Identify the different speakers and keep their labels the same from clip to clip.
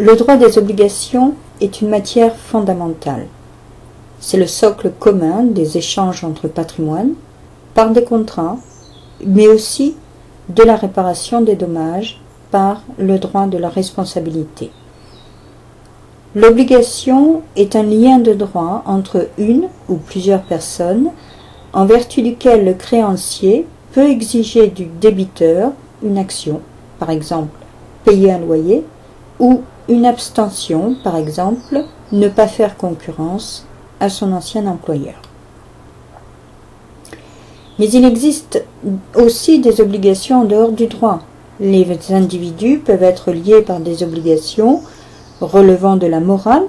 Speaker 1: Le droit des obligations est une matière fondamentale. C'est le socle commun des échanges entre patrimoines, par des contrats, mais aussi de la réparation des dommages par le droit de la responsabilité. L'obligation est un lien de droit entre une ou plusieurs personnes, en vertu duquel le créancier peut exiger du débiteur une action, par exemple payer un loyer, ou une abstention, par exemple ne pas faire concurrence à son ancien employeur. Mais il existe aussi des obligations en dehors du droit. Les individus peuvent être liés par des obligations relevant de la morale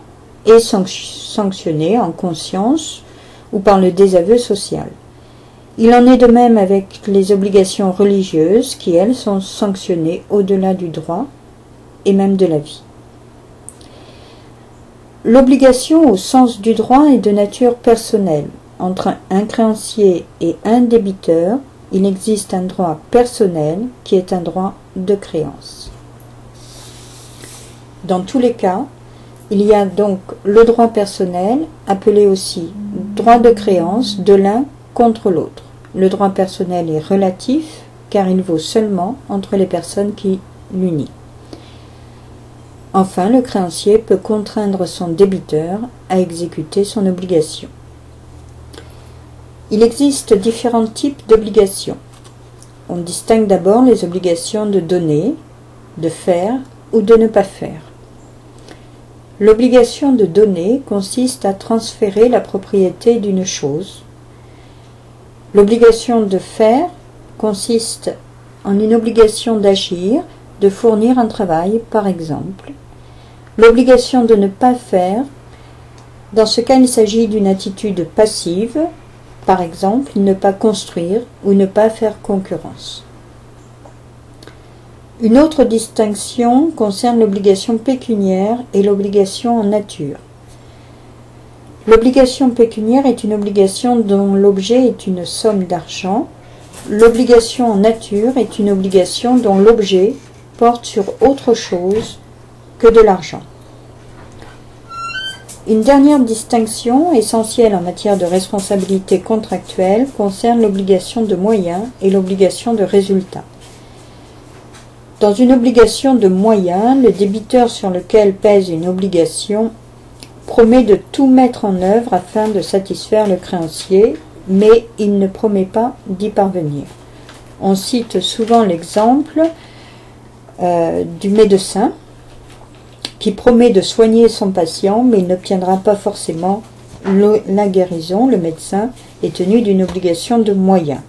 Speaker 1: et sanctionnées en conscience ou par le désaveu social. Il en est de même avec les obligations religieuses qui, elles, sont sanctionnées au-delà du droit et même de la vie. L'obligation au sens du droit est de nature personnelle. Entre un créancier et un débiteur, il existe un droit personnel qui est un droit de créance. Dans tous les cas, il y a donc le droit personnel, appelé aussi droit de créance de l'un contre l'autre. Le droit personnel est relatif car il vaut seulement entre les personnes qui l'unissent. Enfin, le créancier peut contraindre son débiteur à exécuter son obligation. Il existe différents types d'obligations. On distingue d'abord les obligations de donner, de faire ou de ne pas faire. L'obligation de donner consiste à transférer la propriété d'une chose. L'obligation de faire consiste en une obligation d'agir, de fournir un travail, par exemple. L'obligation de ne pas faire, dans ce cas, il s'agit d'une attitude passive, par exemple, ne pas construire ou ne pas faire concurrence. Une autre distinction concerne l'obligation pécuniaire et l'obligation en nature. L'obligation pécuniaire est une obligation dont l'objet est une somme d'argent. L'obligation en nature est une obligation dont l'objet porte sur autre chose que de l'argent. Une dernière distinction essentielle en matière de responsabilité contractuelle concerne l'obligation de moyens et l'obligation de résultat. Dans une obligation de moyens, le débiteur sur lequel pèse une obligation promet de tout mettre en œuvre afin de satisfaire le créancier, mais il ne promet pas d'y parvenir. On cite souvent l'exemple du médecin qui promet de soigner son patient, mais il n'obtiendra pas forcément la guérison. Le médecin est tenu d'une obligation de moyens.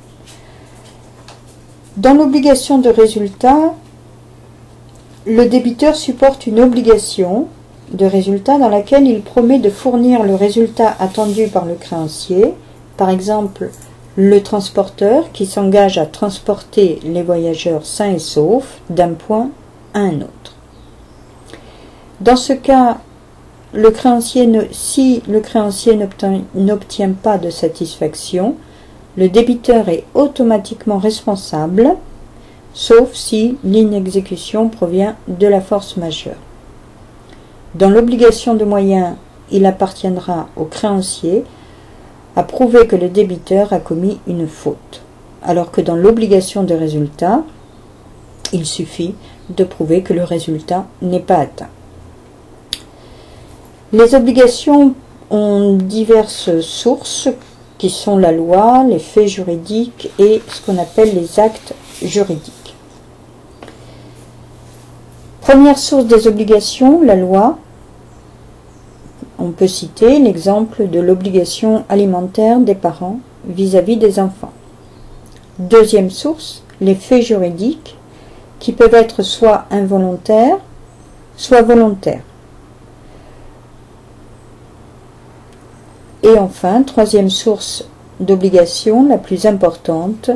Speaker 1: Dans l'obligation de résultat, le débiteur supporte une obligation de résultat dans laquelle il promet de fournir le résultat attendu par le créancier, par exemple le transporteur qui s'engage à transporter les voyageurs sains et saufs d'un point à un autre. Dans ce cas, si le créancier n'obtient pas de satisfaction, le débiteur est automatiquement responsable, sauf si l'inexécution provient de la force majeure. Dans l'obligation de moyens, il appartiendra au créancier à prouver que le débiteur a commis une faute, alors que dans l'obligation de résultat, il suffit de prouver que le résultat n'est pas atteint. Les obligations ont diverses sources qui sont la loi, les faits juridiques et ce qu'on appelle les actes juridiques. Première source des obligations, la loi. On peut citer l'exemple de l'obligation alimentaire des parents vis-à-vis des enfants. Deuxième source, les faits juridiques qui peuvent être soit involontaires, soit volontaires. Et enfin, troisième source d'obligation, la plus importante,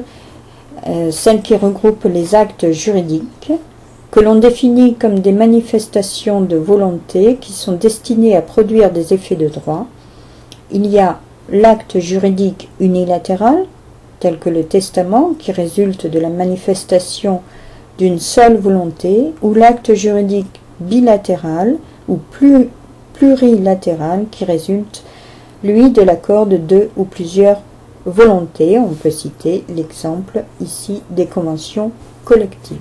Speaker 1: celle qui regroupe les actes juridiques, que l'on définit comme des manifestations de volonté qui sont destinées à produire des effets de droit. Il y a l'acte juridique unilatéral, tel que le testament, qui résulte de la manifestation d'une seule volonté, ou l'acte juridique bilatéral ou plurilatéral qui résulte, lui, de l'accord de deux ou plusieurs volontés. On peut citer l'exemple ici des conventions collectives.